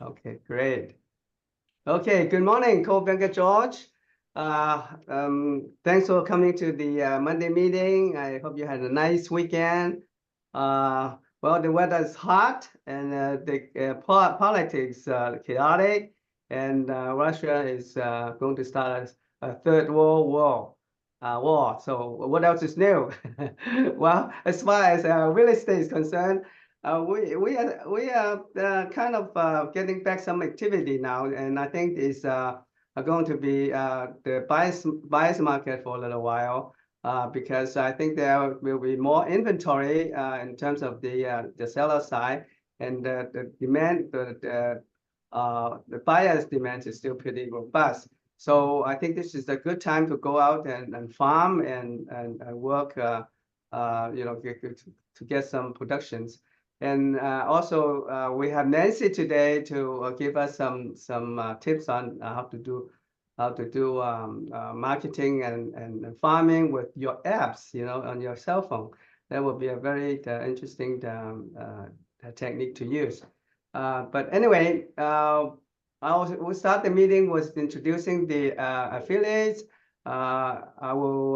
Okay, great. Okay, good morning, Co-Banker George. Thanks for coming to the Monday meeting. I hope you had a nice weekend. Well, the weather is hot and the politics chaotic, and Russia is going to start a third world war. So what else is new? Well, as far as real estate is concerned, we are kind of getting back some activity now, and I think it's going to be the buyers market for a little while, because I think there will be more inventory in terms of the seller side, and the demand the buyer's demand is still pretty robust. So I think this is a good time to go out and farm and work, to get some productions. And also we have Nancy today to give us some tips on how to do marketing and farming with your apps, on your cell phone. That will be a very interesting technique to use. But anyway, we'll start the meeting with introducing the affiliates. I will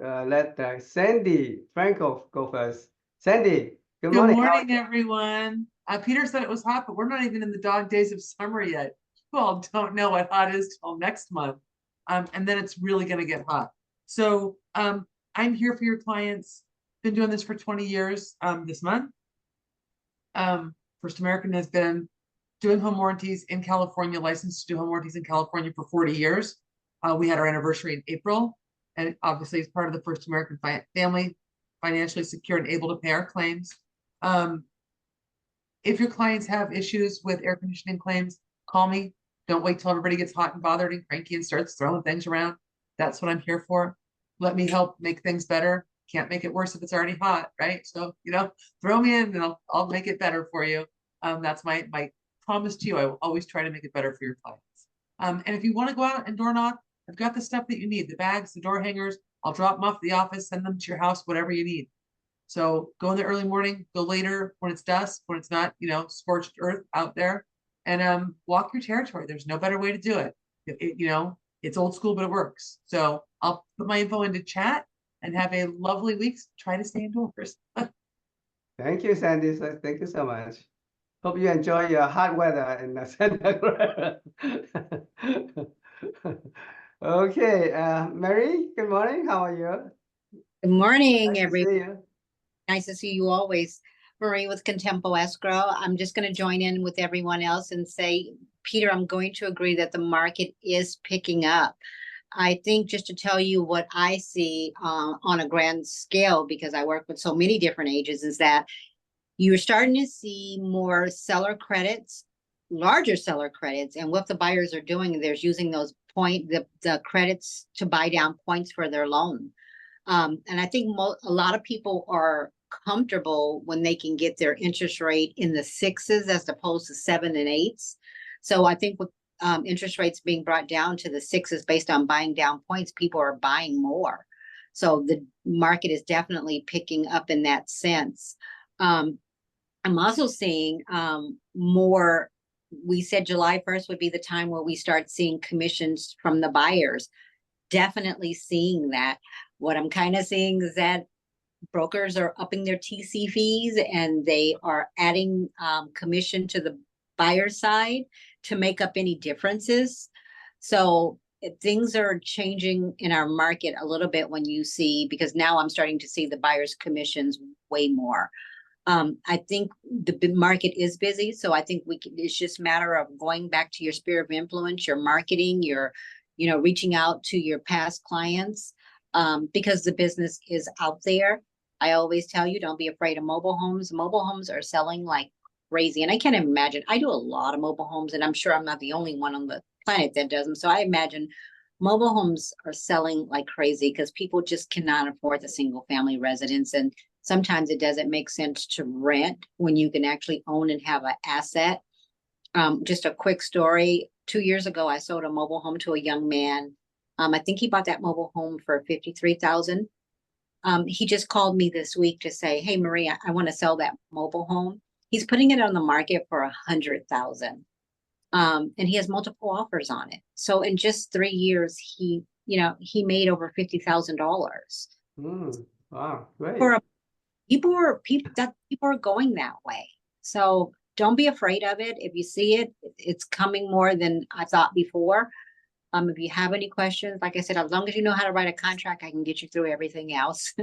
let Sandy Franco go first. Sandy, good morning. Good morning, everyone. Peter said it was hot, but we're not even in the dog days of summer yet. You all don't know what hot is till next month. And then it's really going to get hot. So I'm here for your clients. Been doing this for 20 years this month. First American has been doing home warranties in California, licensed to do home warranties in California for 40 years. We had our anniversary in April, and obviously as part of the First American family, financially secure and able to pay our claims. If your clients have issues with air conditioning claims, call me. Don't wait till everybody gets hot and bothered and cranky and starts throwing things around. That's what I'm here for. Let me help make things better. Can't make it worse if it's already hot, right? So, throw me in and I'll make it better for you. That's my promise to you. I will always try to make it better for your clients. And if you want to go out and door knock, I've got the stuff that you need, the bags, the door hangers. I'll drop them off at the office, send them to your house, whatever you need. So go in the early morning, go later when it's dusk, when it's not, scorched earth out there, and walk your territory. There's no better way to do it. It's old school, but it works. So I'll put my info into chat and have a lovely week. Try to stay indoors. Thank you, Sandy. Thank you so much. Hope you enjoy your hot weather in Santa Clara. Okay, Mary, good morning. How are you? Good morning, Nice to see everyone. you. Nice to see you always. Marie with Contempo Escrow. I'm just going to join in with everyone else and say, Peter, I'm going to agree that the market is picking up. I think just to tell you what I see on a grand scale, because I work with so many different agents, is that you're starting to see more seller credits, larger seller credits, and what the buyers are doing, they're using those the credits to buy down points for their loan. And I think a lot of people are comfortable when they can get their interest rate in the 6s as opposed to 7 and 8s. So I think with interest rates being brought down to the 6s based on buying down points, people are buying more. So the market is definitely picking up in that sense. I'm also seeing more. We said July 1st would be the time where we start seeing commissions from the buyers. Definitely seeing that. What I'm kind of seeing is that brokers are upping their TC fees and they are adding commission to the buyer side to make up any differences. So things are changing in our market a little bit when you see, because now I'm starting to see the buyers' commissions way more. I think the market is busy, so I think it's just a matter of going back to your sphere of influence, your marketing, your, reaching out to your past clients, because the business is out there. I always tell you, don't be afraid of mobile homes. Mobile homes are selling like crazy, and I can't imagine. I do a lot of mobile homes, and I'm sure I'm not the only one on the planet that does them. So I imagine mobile homes are selling like crazy because people just cannot afford the single family residence, and sometimes it doesn't make sense to rent when you can actually own and have an asset. Just a quick story. 2 years ago, I sold a mobile home to a young man. I think he bought that mobile home for $53,000. He just called me this week to say, "Hey, Maria, I want to sell that mobile home." He's putting it on the market for $100,000. And he has multiple offers on it. So in just 3 years, he made over $50,000. Wow, great. For people are going that way. So don't be afraid of it. If you see it, it's coming more than I thought before. If you have any questions, like I said, as long as you know how to write a contract, I can get you through everything else.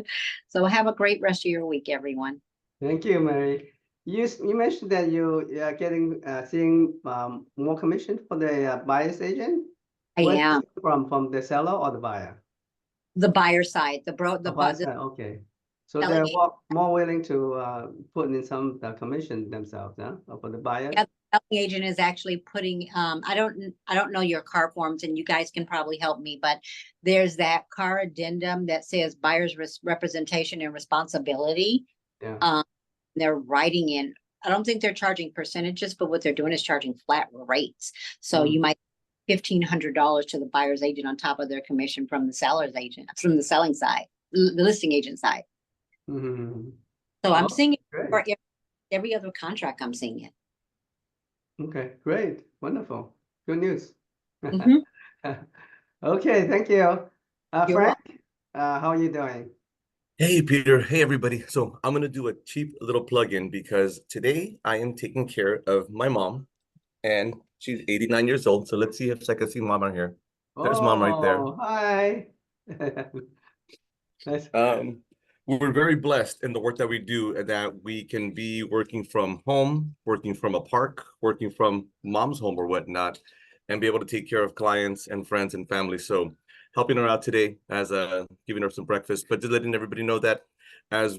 So have a great rest of your week, everyone. Thank you, Mary. You mentioned that you are getting seeing more commission for the buyer's agent. I Where's am it from the seller or the buyer? the buyer side, the Buyer side, okay. So they're selling more willing to put in some commission themselves, huh? For the buyer. Yeah, the selling agent is actually putting, I don't know your car forms, and you guys can probably help me, but there's that car addendum that says buyer's representation and responsibility. Yeah. They're writing in, I don't think they're charging percentages, but what they're doing is charging flat rates. So you might $1,500 to the buyer's agent on top of their commission from the seller's agent, from the selling side, the listing agent side. Mm-hmm. So I'm Oh, seeing it great. for every other contract. I'm seeing it. Okay, great, wonderful, good news. Mhm. Okay, thank you. You're Frank, how are you doing? Hey, Peter. Hey, everybody. So I'm going to do a cheap little plug-in because today I am taking care of my mom, and she's 89 years old. So let's see if I can see mom on here. There's mom right there. Oh, hi. Nice. We're very blessed in the work that we do, and that we can be working from home, working from a park, working from mom's home or whatnot, and be able to take care of clients and friends and family. So helping her out today as giving her some breakfast, but just letting everybody know that as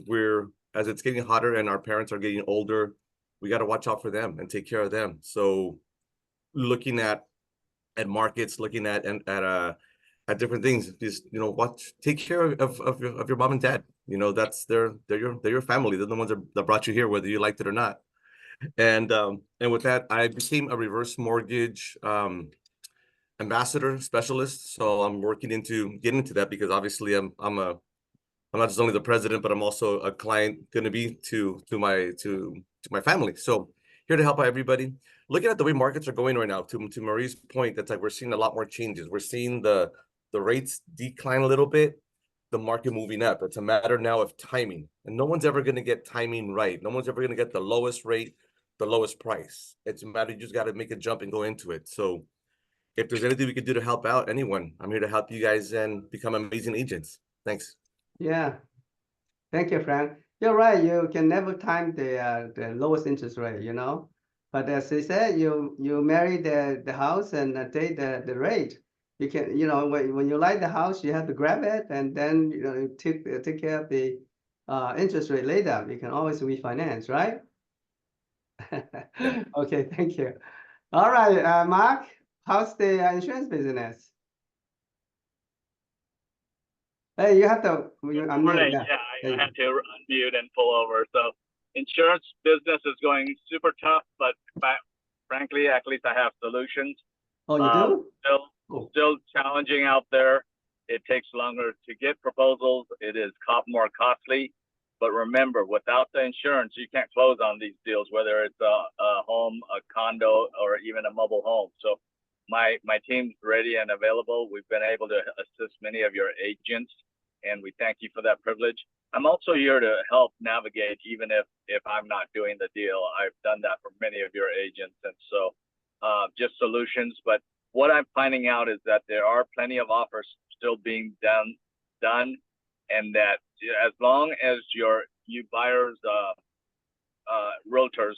it's getting hotter and our parents are getting older, we got to watch out for them and take care of them. So looking at markets, looking at different things, just take care of your mom and dad. They're your family. They're the ones that brought you here, whether you liked it or not. And with that, I became a reverse mortgage ambassador specialist. So I'm working into getting into that, because obviously I'm not just only the president, but I'm also a client going to be to my family. So here to help out everybody. Looking at the way markets are going right now, to Marie's point, that's like we're seeing a lot more changes. We're seeing the rates decline a little bit, the market moving up. It's a matter now of timing, and no one's ever going to get timing right. No one's ever going to get the lowest rate, the lowest price. It's a matter, you just got to make a jump and go into it. So if there's anything we could do to help out anyone, I'm here to help you guys and become amazing agents. Thanks. Yeah, thank you, Frank. You're right. You can never time the lowest interest rate, But as they said, you marry the house and take the rate. You can, when you like the house, you have to grab it, and then you take care of the interest rate later. You can always refinance, right? Okay, thank you. All right, Mark, how's the insurance business? Hey, you have to unmute. Right, Yeah. I had to unmute and pull over. So insurance business is going super tough, but frankly, at least I have solutions. Oh, you do? Still challenging out there. It takes longer to get proposals. It is more costly. But remember, without the insurance, you can't close on these deals, whether it's a home, a condo, or even a mobile home. So my team's ready and available. We've been able to assist many of your agents, and we thank you for that privilege. I'm also here to help navigate, even if I'm not doing the deal. I've done that for many of your agents, and so just solutions. But what I'm finding out is that there are plenty of offers still being done, and that as long as you buyers, realtors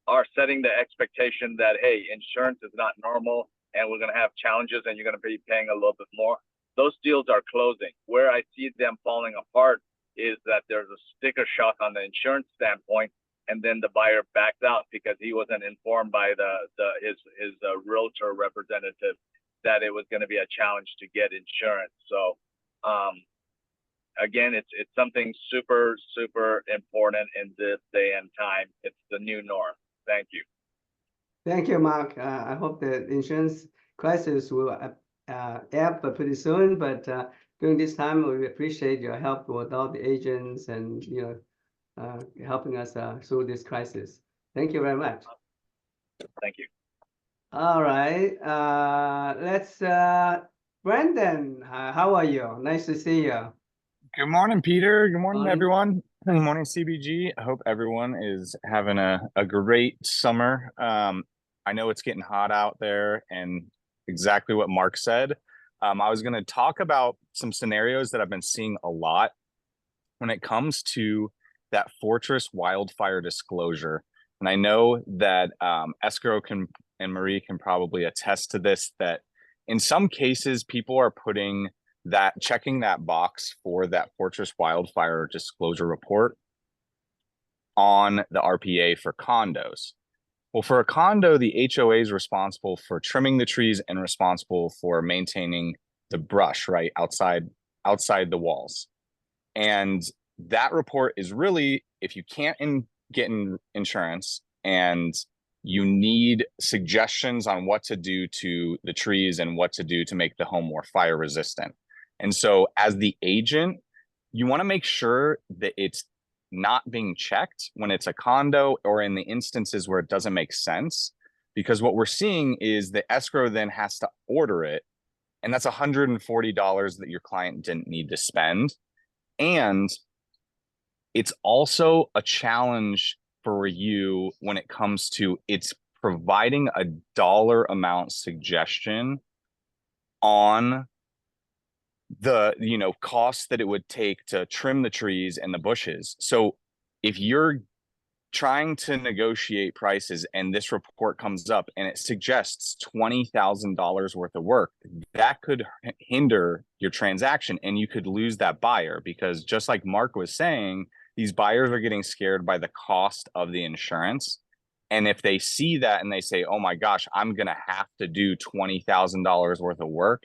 are setting the expectation that, hey, insurance is not normal and we're going to have challenges and you're going to be paying a little bit more, those deals are closing. Where I see them falling apart is that there's a sticker shock on the insurance standpoint, and then the buyer backed out because he wasn't informed by his realtor representative that it was going to be a challenge to get insurance. So again, it's something super, super important in this day and time. It's the new norm. Thank you. Thank you, Mark. I hope the insurance crisis will ebb pretty soon. But during this time, we appreciate your help with all the agents and helping us through this crisis. Thank you very much. Thank you. All right, let's, Brandon, how are you? Nice to see you. Good morning, Peter. Good morning, Morning. everyone. Good morning, CBG. I hope everyone is having a great summer. I know it's getting hot out there, and exactly what Mark said. I was going to talk about some scenarios that I've been seeing a lot when it comes to that Fortress wildfire disclosure. And I know that Escrow and Marie can probably attest to this, that in some cases, people are checking that box for that Fortress wildfire disclosure report on the RPA for condos. Well, for a condo, the HOA is responsible for trimming the trees and responsible for maintaining the brush right outside the walls. And that report is really, if you can't get insurance and you need suggestions on what to do to the trees and what to do to make the home more fire resistant. And so as the agent, you want to make sure that it's not being checked when it's a condo or in the instances where it doesn't make sense. Because what we're seeing is the escrow then has to order it. And that's $140 that your client didn't need to spend. And it's also a challenge for you when it comes to it's providing a dollar amount suggestion on the cost that it would take to trim the trees and the bushes. So if you're trying to negotiate prices and this report comes up and it suggests $20,000 worth of work, that could hinder your transaction and you could lose that buyer, because just like Mark was saying, these buyers are getting scared by the cost of the insurance. And if they see that and they say, oh my gosh, I'm going to have to do $20,000 worth of work,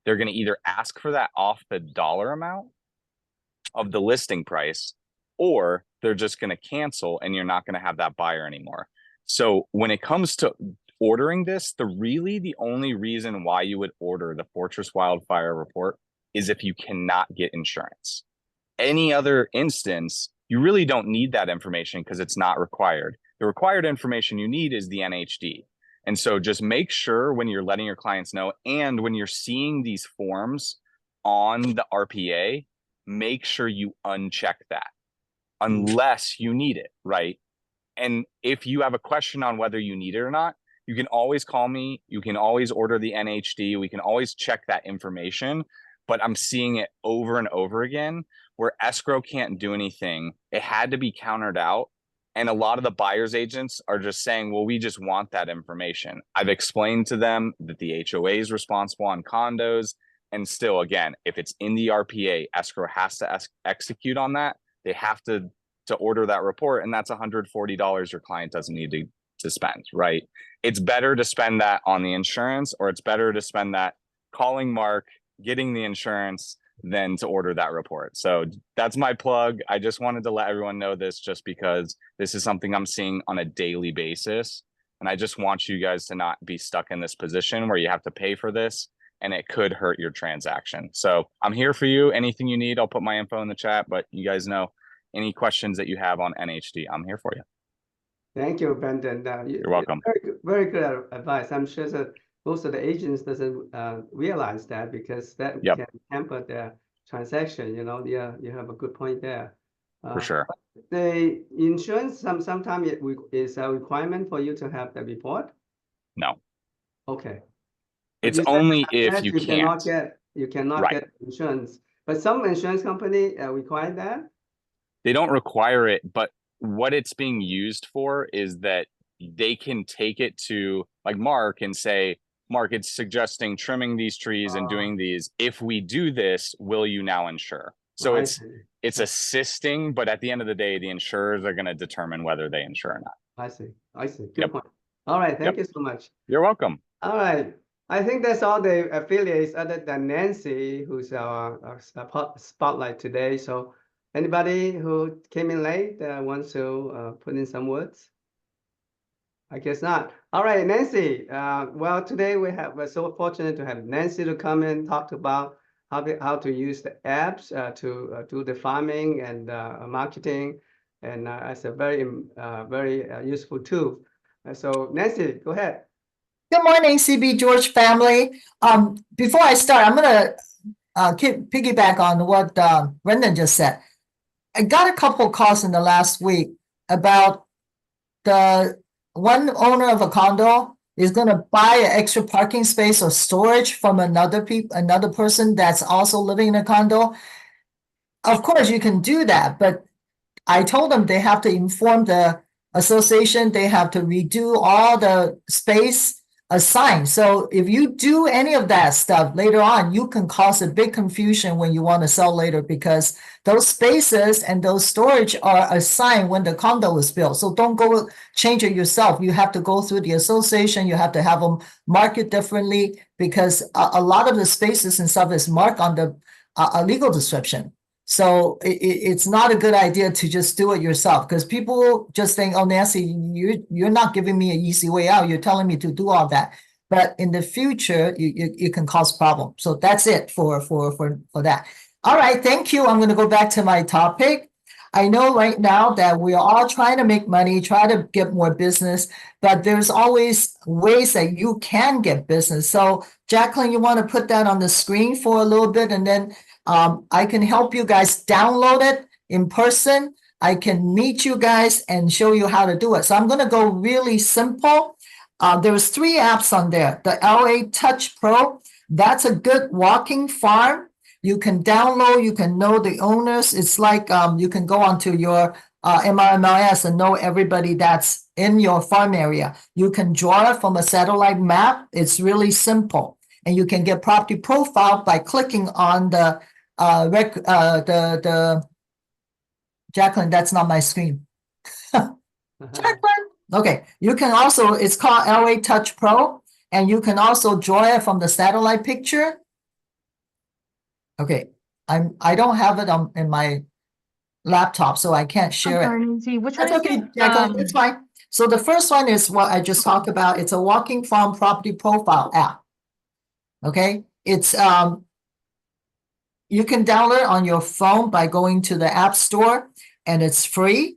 they're going to either ask for that off the dollar amount of the listing price, or they're just going to cancel and you're not going to have that buyer anymore. So when it comes to ordering this, the only reason why you would order the Fortress wildfire report is if you cannot get insurance. Any other instance, you really don't need that information because it's not required. The required information you need is the NHD. And so just make sure when you're letting your clients know, and when you're seeing these forms on the RPA, make sure you uncheck that unless you need it, right? And if you have a question on whether you need it or not, you can always call me. You can always order the NHD. We can always check that information. But I'm seeing it over and over again where escrow can't do anything. It had to be countered out. And a lot of the buyer's agents are just saying, well, we just want that information. I've explained to them that the HOA is responsible on condos. And still, again, if it's in the RPA, escrow has to execute on that. They have to order that report. And that's $140 your client doesn't need to spend, right? It's better to spend that on the insurance, or it's better to spend that calling Mark, getting the insurance, than to order that report. So that's my plug. I just wanted to let everyone know this, just because this is something I'm seeing on a daily basis. And I just want you guys to not be stuck in this position where you have to pay for this and it could hurt your transaction. So I'm here for you. Anything you need, I'll put my info in the chat, but you guys know any questions that you have on NHD, I'm here for you. Thank you, Brandon. You're welcome. Very good advice. I'm sure that most of the agents doesn't realize that, because that can hamper their transaction. You have a good point there. For sure. The insurance sometimes it is a requirement for you to have the report. No. Okay. It's only if you cannot can't. get insurance. But some insurance company require that. They don't require it, but what it's being used for is that they can take it to like Mark and say, Mark, it's suggesting trimming these trees and doing these. If we do this, will you now insure? So it's assisting, but at the end of the day, the insurers are going to determine whether they insure or not. I see. Good point. All right. Thank you so much. You're welcome. All right. I think that's all the affiliates other than Nancy, who's our spotlight today. So anybody who came in late wants to put in some words? I guess not. All right, Nancy. Well, today we're so fortunate to have Nancy to come and talk about how to use the apps to do the farming and marketing, and as a very useful tool. So Nancy, go ahead. Good morning, CB George family. Before I start, I'm gonna piggyback on what Brendan just said. I got a couple calls in the last week about the one owner of a condo is gonna buy an extra parking space or storage from another person that's also living in a condo. Of course, you can do that, but I told them they have to inform the association, they have to redo all the space assigned. So if you do any of that stuff later on, you can cause a big confusion when you want to sell later because those spaces and those storage are assigned when the condo was built. So don't go change it yourself. You have to go through the association. You have to have them marked differently because a lot of the spaces and stuff is marked on the legal description. So it's not a good idea to just do it yourself because people just think, oh, Nancy, you're not giving me an easy way out. You're telling me to do all that. But in the future, you can cause problems. So that's it for that. All right, thank you. I'm going to go back to my topic. I know right now that we're all trying to make money, try to get more business, but there's always ways that you can get business. So Jacqueline, you want to put that on the screen for a little bit and then I can help you guys download it in person. I can meet you guys and show you how to do it. So I'm going to go really simple. There's 3 apps on there. The LA Touch Pro, that's a good walking farm. You can download, you can know the owners. It's like you can go onto your MRMLS and know everybody that's in your farm area. You can draw it from a satellite map. It's really simple. And you can get property profile by clicking on the Jacqueline, that's not my screen. Jacqueline. Okay, you can also, it's called LA Touch Pro, and you can also draw it from the satellite picture. Okay, I don't have it in my laptop, so I can't share it. Nancy, which That's one okay, is it? Jacqueline, it's fine. So the first one is what I just talked about. It's a walking farm property profile app. Okay, it's you can download it on your phone by going to the App Store, and it's free.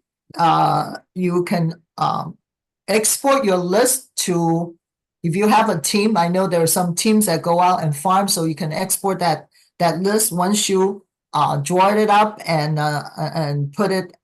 You can export your list to, if you have a team, I know there are some teams that go out and farm, so you can export that list once you draw it up and put it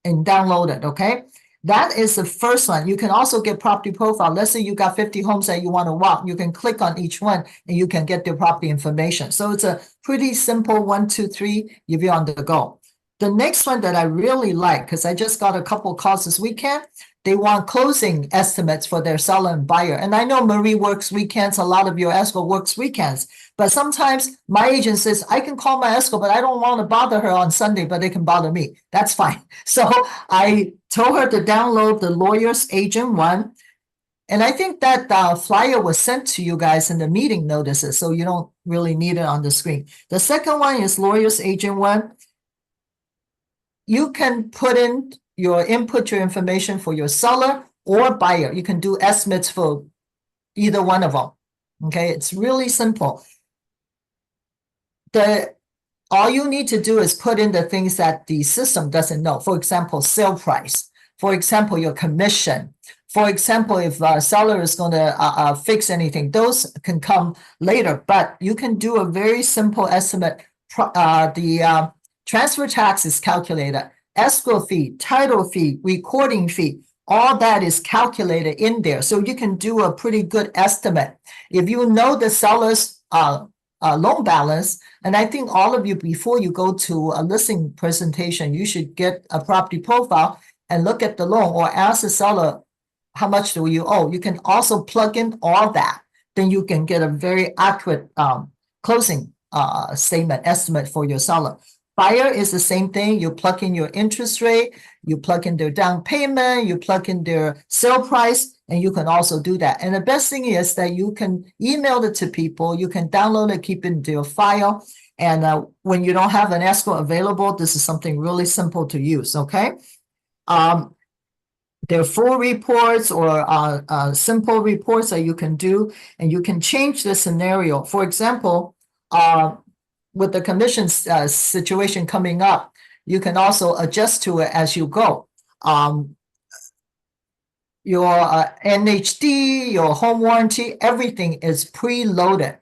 and download it, okay? That is the first one. You can also get property profile. Let's say you got 50 homes that you want to walk. You can click on each one and you can get their property information. So it's a pretty simple 1, 2, 3 if you're on the go. The next one that I really like, because I just got a couple calls this weekend, they want closing estimates for their seller and buyer. And I know Marie works weekends. A lot of your escrow works weekends. But sometimes my agent says, I can call my escrow, but I don't want to bother her on Sunday, but they can bother me. That's fine. So I told her to download the Lawyer's Agent one. And I think that flyer was sent to you guys in the meeting notices, so you don't really need it on the screen. The second one is Lawyer's Agent one. You can put in input your information for your seller or buyer. You can do estimates for either one of them. Okay, it's really simple. All you need to do is put in the things that the system doesn't know. For example, sale price. For example, your commission. For example, if a seller is going to fix anything, those can come later. But you can do a very simple estimate. The transfer tax is calculated. Escrow fee, title fee, recording fee, all that is calculated in there. So you can do a pretty good estimate. If you know the seller's loan balance, and I think all of you, before you go to a listing presentation, you should get a property profile and look at the loan or ask the seller, how much do you owe? You can also plug in all that. Then you can get a very accurate closing statement estimate for your seller. Buyer is the same thing. You plug in your interest rate, you plug in their down payment, you plug in their sale price, and you can also do that. And the best thing is that you can email it to people, you can download it, keep it into your file. And when you don't have an escrow available, this is something really simple to use, okay? There are full reports or simple reports that you can do, and you can change the scenario. For example, with the commission situation coming up, you can also adjust to it as you go. your NHD, your home warranty, everything is preloaded.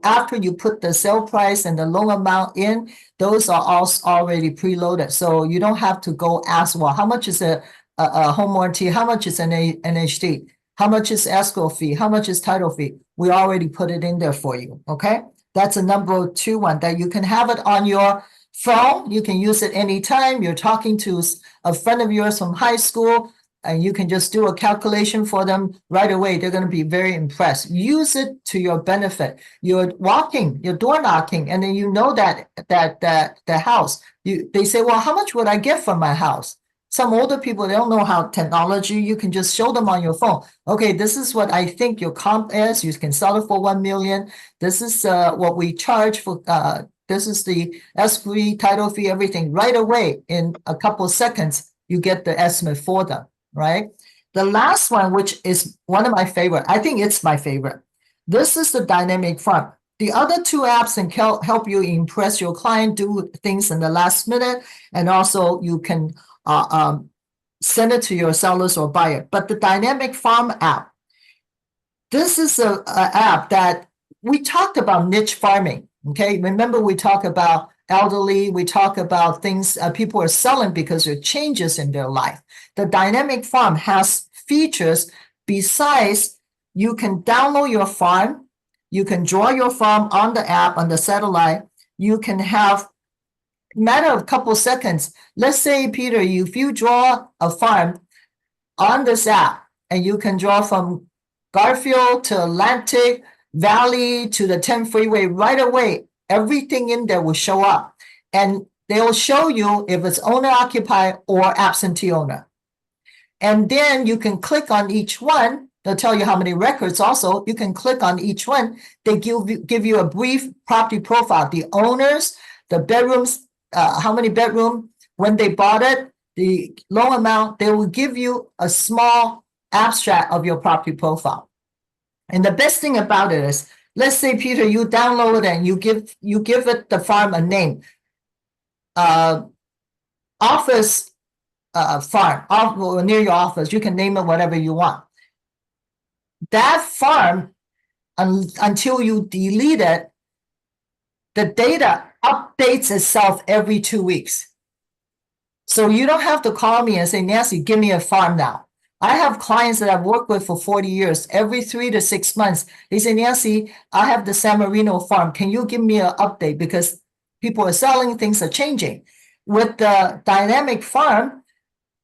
After you put the sale price and the loan amount in, those are all already preloaded. So you don't have to go ask, well, how much is a home warranty? How much is an NHD? How much is escrow fee? How much is title fee? We already put it in there for you, okay? That's a number 2 one that you can have it on your phone. You can use it anytime. You're talking to a friend of yours from high school, and you can just do a calculation for them right away. They're going to be very impressed. Use it to your benefit. You're walking, you're door knocking, and then you know that the house. They say, well, how much would I get from my house? Some older people, they don't know how technology. You can just show them on your phone. Okay, this is what I think your comp is. You can sell it for 1 million. This is what we charge for. This is the escrow, title fee, everything. Right away, in a couple of seconds, you get the estimate for them. Right? The last one, which is one of my favorite, I think it's my favorite. This is the dynamic farm. The other 2 apps can help you impress your client, do things in the last minute, and also you can send it to your sellers or buyer. But the dynamic farm app, this is a app that we talked about niche farming. Okay, remember we talk about elderly, we talk about things people are selling because there are changes in their life. The dynamic farm has features besides you can download your farm, you can draw your farm on the app, on the satellite, you can have matter of a couple seconds. Let's say, Peter, if you draw a farm on this app and you can draw from Garfield to Atlantic Valley to the 10 freeway right away, everything in there will show up, and they'll show you if it's owner occupied or absentee owner. And then you can click on each one. They'll tell you how many records. Also, you can click on each one. They give you a brief property profile, the owners, the bedrooms, how many bedroom, when they bought it, the loan amount. They will give you a small abstract of your property profile. And the best thing about it is, let's say, Peter, you download it and you give it the farm a name. Office farm, near your office. You can name it whatever you want. That farm, until you delete it, the data updates itself every 2 weeks. So you don't have to call me and say, Nancy, give me a farm now. I have clients that I've worked with for 40 years. Every 3 to 6 months, they say, Nancy, I have the San Marino farm. Can you give me an update? Because people are selling, things are changing. With the dynamic farm,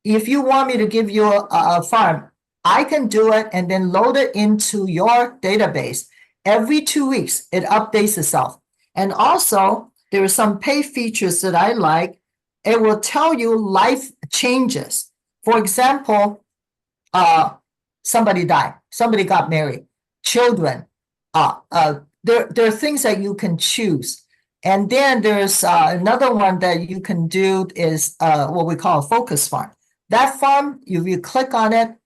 if you want me to give you a farm, I can do it and then load it into your database. Every 2 weeks, it updates itself. And also, there are some pay features that I like. It will tell you life changes. For example, somebody died, somebody got married, children. There are things that you can choose. And then there's another one that you can do is what we call a focus farm. That farm, if you click on it,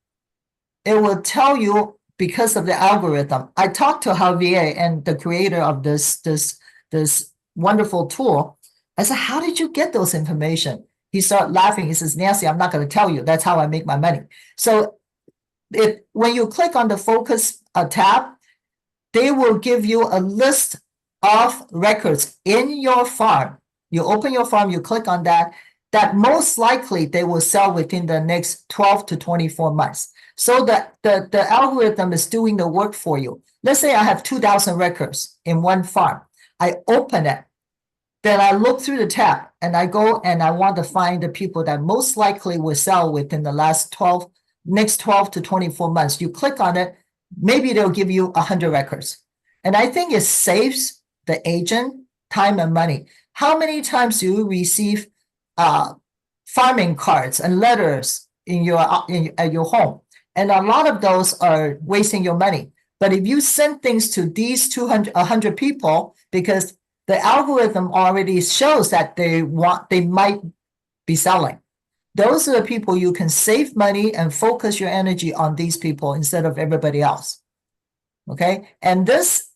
it will tell you because of the algorithm. I talked to Javier and the creator of this wonderful tool. I said, how did you get those information? He started laughing. He says, Nancy, I'm not going to tell you. That's how I make my money. So when you click on the focus tab, they will give you a list of records in your farm. You open your farm, you click on that most likely they will sell within the next 12 to 24 months. So the algorithm is doing the work for you. Let's say I have 2,000 records in one farm. I open it. Then I look through the tab and I go and I want to find the people that most likely will sell within the next 12 to 24 months. You click on it, maybe they'll give you 100 records. And I think it saves the agent time and money. How many times do you receive farming cards and letters at your home? And a lot of those are wasting your money. But if you send things to these 100 people, because the algorithm already shows that they might be selling. Those are the people you can save money and focus your energy on these people instead of everybody else. Okay. And this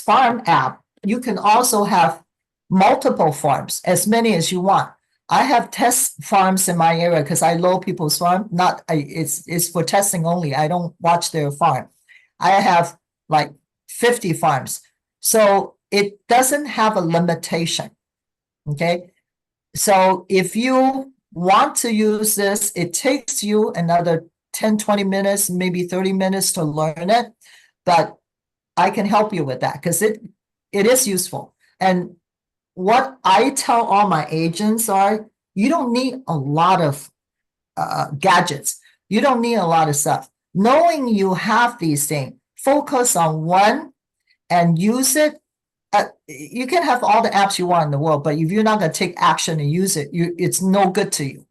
farm app, you can also have multiple farms, as many as you want. I have test farms in my area because I know people's farm, it's for testing only. I don't watch their farm. I have like 50 farms. So it doesn't have a limitation. Okay. So if you want to use this, it takes you another 10, 20 minutes, maybe 30 minutes to learn it. But I can help you with that because it is useful. And what I tell all my agents are, you don't need a lot of gadgets. You don't need a lot of stuff. Knowing you have these things, focus on one and use it. You can have all the apps you want in the world, but if you're not going to take action and use it, it's no good to you.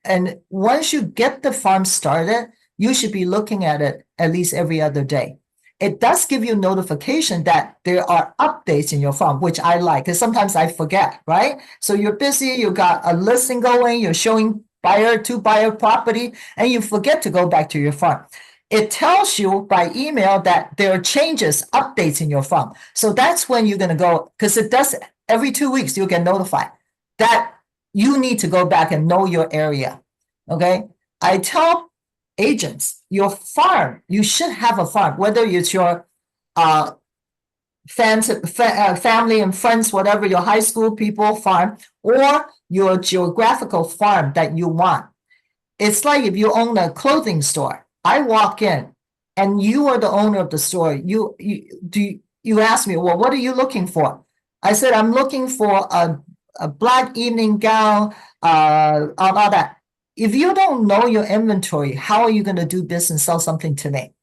And once you get the farm started, you should be looking at it at least every other day. It does give you notification that there are updates in your farm, which I like, because sometimes I forget, right? So you're busy, you got a listing going, you're showing buyer to buyer property, and you forget to go back to your farm. It tells you by email that there are changes, updates in your farm. So that's when you're going to go, because it does every 2 weeks, you'll get notified that you need to go back and know your area. Okay. I tell agents, your farm, you should have a farm, whether it's your family and friends, whatever, your high school people farm, or your geographical farm that you want. It's like if you own a clothing store. I walk in and you are the owner of the store. You ask me, well, what are you looking for? I said, I'm looking for a black evening gown, all that. If you don't know your inventory, how are you going to do business, sell something to me?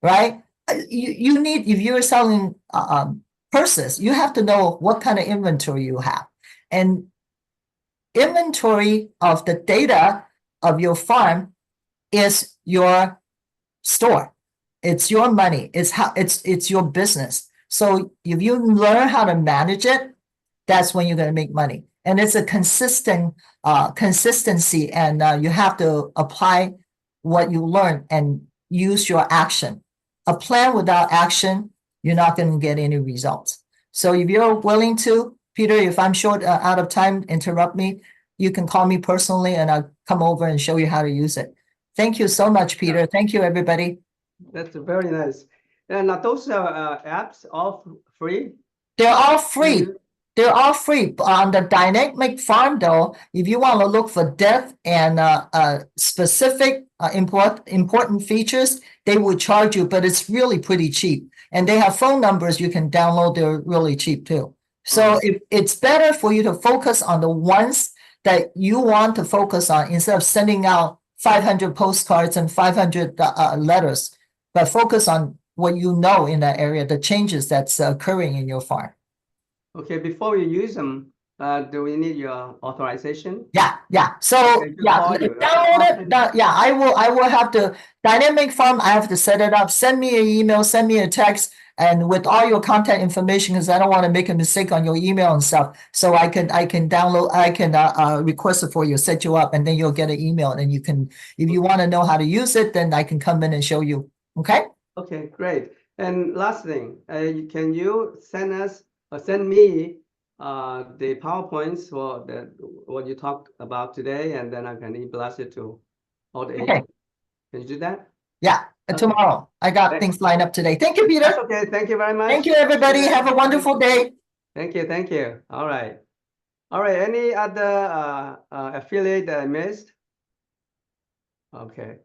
Right? You need, if you're selling purses, you have to know what kind of inventory you have. And inventory of the data of your farm is your store. It's your money. It's your business. So if you learn how to manage it, that's when you're going to make money. And it's a consistency, and you have to apply what you learn and use your action. A plan without action, you're not going to get any results. So if you're willing to, Peter, if I'm short out of time, interrupt me. You can call me personally and I'll come over and show you how to use it. Thank you so much, Peter. Thank you, everybody. That's very nice. And those apps all free? They're all free. They're all free. On the dynamic farm, though, if you want to look for depth and specific important features, they will charge you, but it's really pretty cheap. And they have phone numbers you can download. They're really cheap, too. So it's better for you to focus on the ones that you want to focus on instead of sending out 500 postcards and 500 letters, but focus on what you know in that area, the changes that's occurring in your farm. Okay, before we use them, do we need your authorization? Yeah. So Okay, download it. Yeah, I will have to dynamic farm. I have to set it up. Send me an email, send me a text, and with all your contact information, because I don't want to make a mistake on your email and stuff. So I can download, I can request it for you, set you up, and then you'll get an email. And you can, if you want to know how to use it, then I can come in and show you. Okay. Okay, great. And last thing, can you send us or send me the PowerPoints for what you talked about today, and then I can blast it to all the agents. Can you do that? Yeah, tomorrow. I got things lined up today. Thank you, Peter. That's okay. Thank you very much. Thank you, everybody. Have a wonderful day. Thank you. Thank you. All right. All right. Any other affiliate that I missed? Okay.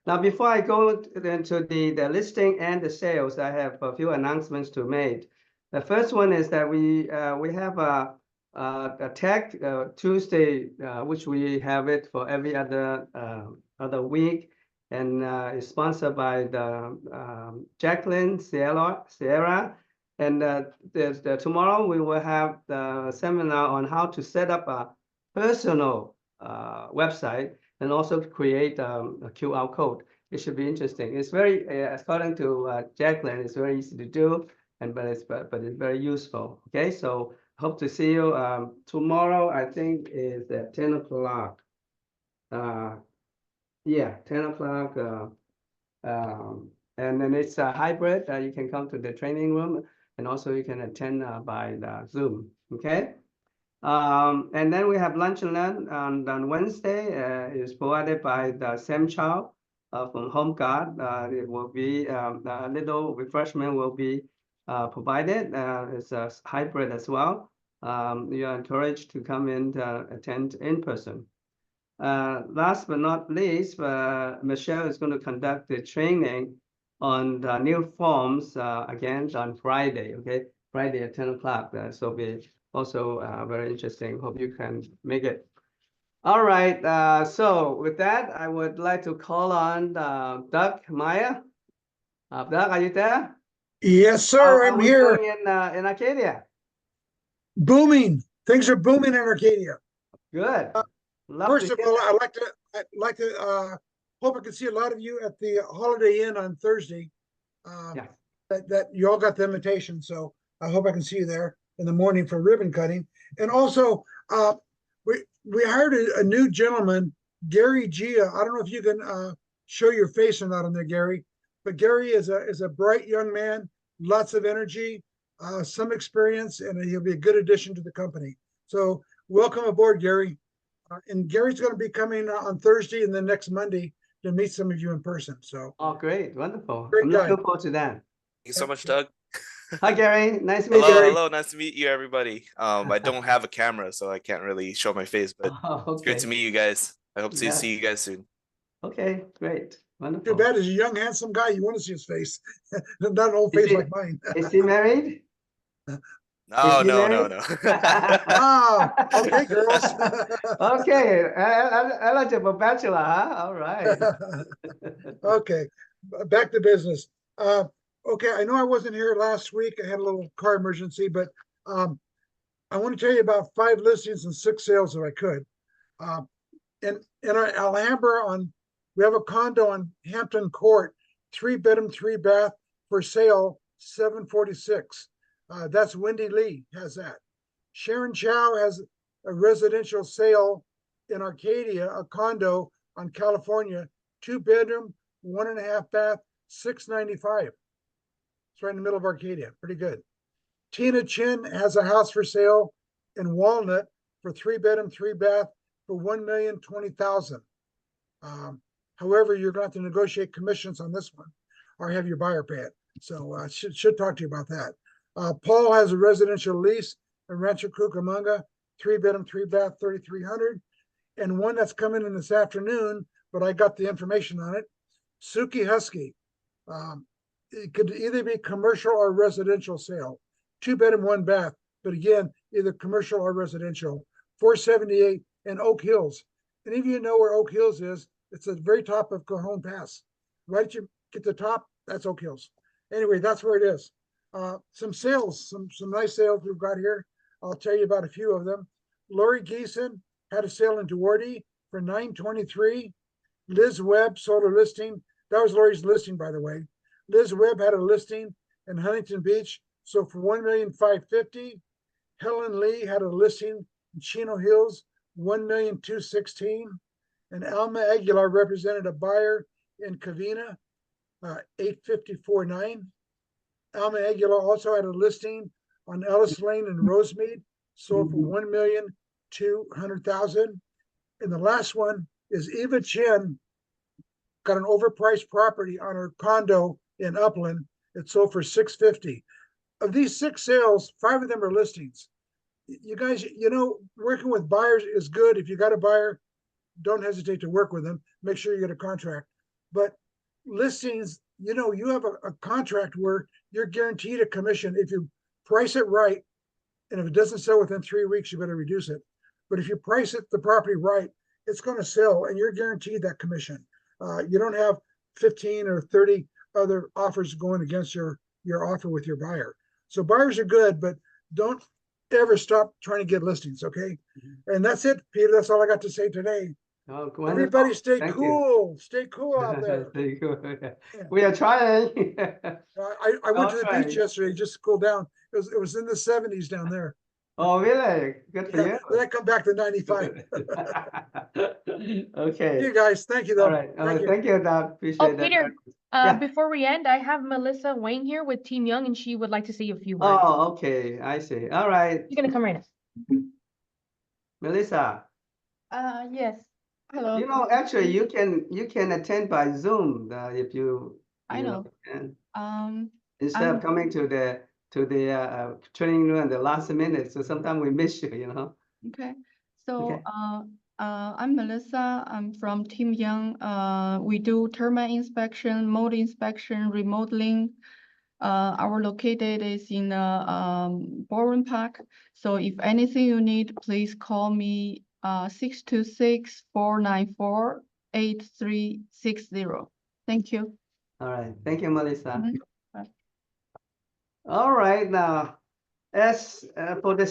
Now, before I go into the listing and the sales, I have a few announcements to make. The first one is that we have a Tech Tuesday, which we have it for every other week, and it's sponsored by the Jacqueline Sierra. And tomorrow we will have the seminar on how to set up a personal website and also create a QR code. It should be interesting. It's very, according to Jacqueline, it's very easy to do, but it's very useful. Okay, so hope to see you tomorrow. I think is at 10 o'clock. Yeah, 10 o'clock. And then it's a hybrid. You can come to the training room, and also you can attend by the Zoom. Okay. And then we have lunch and learn on Wednesday, is provided by the Sam Chow from Home Guard. It will be a little refreshment will be provided. It's a hybrid as well. You are encouraged to come in to attend in person. Last but not least, Michelle is going to conduct the training on the new forms again on Friday. Okay, Friday at 10 o'clock. So be also very interesting. Hope you can make it. All right. So with that, I would like to call on Doug Meyer. Doug, are you there? Yes, How sir. are I'm we here. doing in Arcadia? Booming. Things are booming in Arcadia. Good. Love First to of hear all, that. I'd like to hope I can see a lot of you at the Holiday Inn on Thursday. Yeah. That you all got the invitation, so I hope I can see you there in the morning for ribbon cutting. And also, we hired a new gentleman, Gary Gia. I don't know if you can show your face or not on there, Gary. But Gary is a bright young man, lots of energy, some experience, and he'll be a good addition to the company. So welcome aboard, Gary. And Gary's going to be coming on Thursday and then next Monday to meet some of you in person. So Oh, great. Wonderful. Great I'm guy. looking forward to that. Thank you so much, Doug. Hi, Gary. Nice to meet Hello, you. hello. Nice to meet you, everybody. I don't have a camera, so I can't really show my face, but Oh, it's great to okay. meet you guys. I hope to Yeah. see you guys soon. Okay, great. too Wonderful. bad as a young, handsome guy, you want to see his face, not an old Is face he- like mine. Is he married? No, he no, married? no, no. Oh, okay, girls. Okay, eligible bachelor, huh? All right. Okay, back to business. Okay, I know I wasn't here last week. I had a little car emergency, but I want to tell you about 5 listings and 6 sales if I could. In our Alhambra we have a condo on Hampton Court, 3-bedroom, 3-bath for sale, 746. That's Wendy Lee has that. Sharon Chow has a residential sale in Arcadia, a condo on California, 2-bedroom, 1.5 bath, 695. It's right in the middle of Arcadia. Pretty good. Tina Chin has a house for sale in Walnut for 3-bedroom, 3-bath for $1,020,000. However, you're going to have to negotiate commissions on this one or have your buyer pay it. So should talk to you about that. Paul has a residential lease in Rancho Cucamonga, 3-bedroom, 3-bath, 3,300. And one that's coming in this afternoon, but I got the information on it. Suki Husky. It could either be commercial or residential sale. 2-bedroom, 1-bath, but again, either commercial or residential. 478 in Oak Hills. Any of you know where Oak Hills is? It's at the very top of Cajon Pass. Right at you get the top, that's Oak Hills. Anyway, that's where it is. Some sales, some nice sales we've got here. I'll tell you about a few of them. Lori Geeson had a sale in Duarte for $923. Liz Webb sold a listing. That was Lori's listing, by the way. Liz Webb had a listing in Huntington Beach, so for $1,550,000. Helen Lee had a listing in Chino Hills, $1,216,000. And Alma Aguilar represented a buyer in Covina, $854,900. Alma Aguilar also had a listing on Ellis Lane in Rosemead, sold for $1,200,000. And the last one is Eva Chen got an overpriced property on her condo in Upland. It sold for $650,000. Of these 6 sales, 5 of them are listings. You guys, working with buyers is good. If you got a buyer, don't hesitate to work with them. Make sure you get a contract. But listings, you have a contract where you're guaranteed a commission if you price it right. And if it doesn't sell within 3 weeks, you better reduce it. But if you price the property right, it's going to sell and you're guaranteed that commission. You don't have 15 or 30 other offers going against your offer with your buyer. So buyers are good, but don't ever stop trying to get listings, okay? And that's it, Peter. That's all I got to say today. Oh, wonderful. Everybody stay Thank cool. Stay cool out there. Stay cool. We are trying. I went to the Okay. beach yesterday just to cool down. It was in the 70s down there. Oh, really? Good for Yeah, then I come back to 95. Okay. You guys, thank you though. All right. Thank you, Doug. Appreciate Oh, that. Peter, Yeah. before we end, I have Melissa Wang here with Team Young, and she would like to say a few words. Oh, okay. I see. All right. She's gonna come right now. Melissa, Yes. Hello. you know, actually, you can attend by Zoom if you I know. and Um, instead of I'm coming to the training room at the last minute. So sometimes we miss you, you know. okay. So, Okay. I'm Melissa. I'm from Team Young. We do termite inspection, mold inspection, remodeling. Our located is in Bowen Park. So if anything you need, please call me 626-494-8360. Thank you. All right. Thank you, Melissa. Mhm. Bye. All right. Now, as for the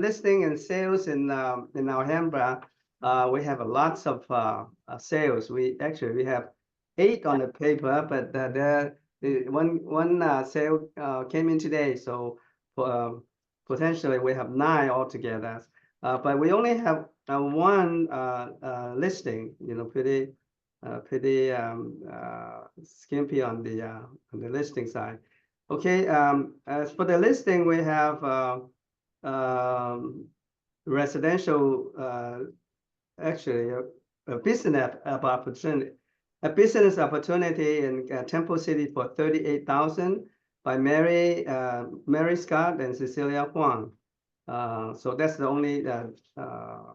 listing and sales in Alhambra, we have lots of sales. We have 8 on the paper, but one sale came in today, so potentially we have 9 altogether. But we only have one listing. You know, pretty skimpy on the listing side. Okay, as for the listing, we have residential, actually a business opportunity, in Temple City for 38,000 by Mary Scott and Cecilia Huang. So that's the only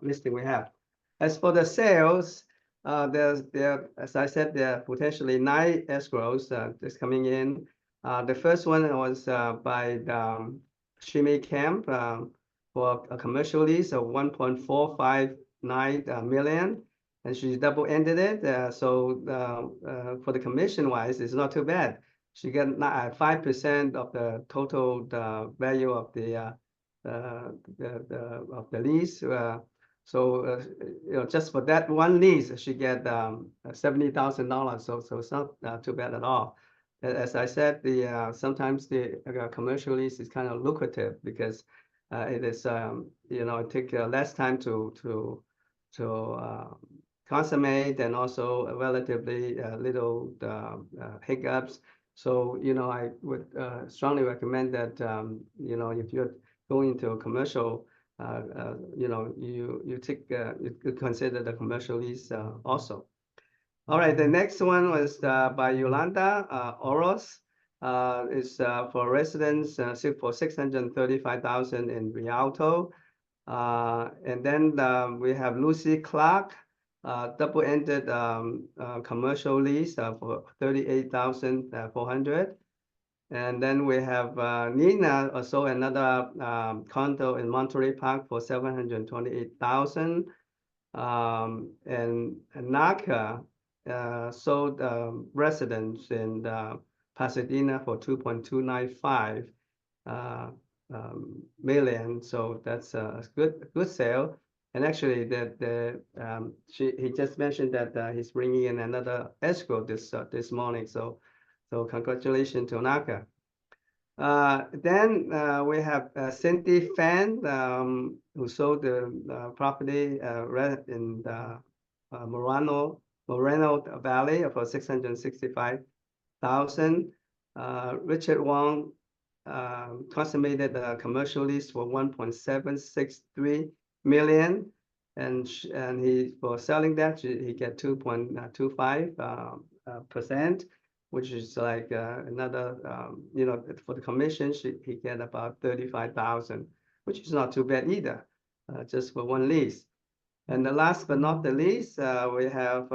listing we have. As for the sales, there, as I said, there are potentially 9 escrows just coming in. The first one was by Shimei Camp for a commercial lease of 1.459 million, and she double-ended it. So for the commission wise, it's not too bad. She got 5% of the total value of the lease. So you know, just for that one lease, she get $70,000. So it's not too bad at all. As I said, sometimes the commercial lease is kind of lucrative because it is you know, it take less time to consummate, and also relatively little hiccups. So you know, I would strongly recommend that you know, if you're going into a commercial, you know, you could consider the commercial lease also. All right, the next one was by Yolanda Oros. Is for residents for 635,000 in Rialto. And then we have Lucy Clark, double-ended commercial lease for 38,400. And then we have Nina, also another condo in Monterey Park for 728,000. And Naka sold residence in Pasadena for 2.295 million. So that's a good sale. And actually, he just mentioned that he's bringing in another escrow this morning. So congratulations to Naka. Then we have Cindy Fan, who sold the property in the Moreno Valley for 665,000. Richard Wong consummated the commercial lease for 1.763 million, and he, for selling that, he get 2.25%. Which is like another, you know, for the commission, he get about 35,000, which is not too bad either, just for one lease. And the last but not the least, we have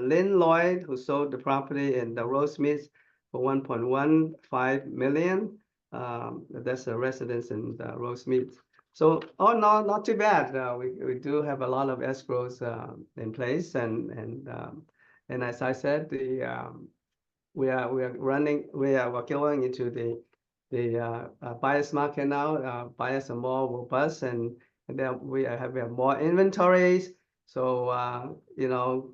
Lynn Lloyd, who sold the property in the Rosemeads for 1.15 million. That's a residence in the Rosemeads. So, not too bad. We do have a lot of escrows in place, and as I said, we are going into the buyer's market now. Buyers are more robust, and then we have more inventories. So you know,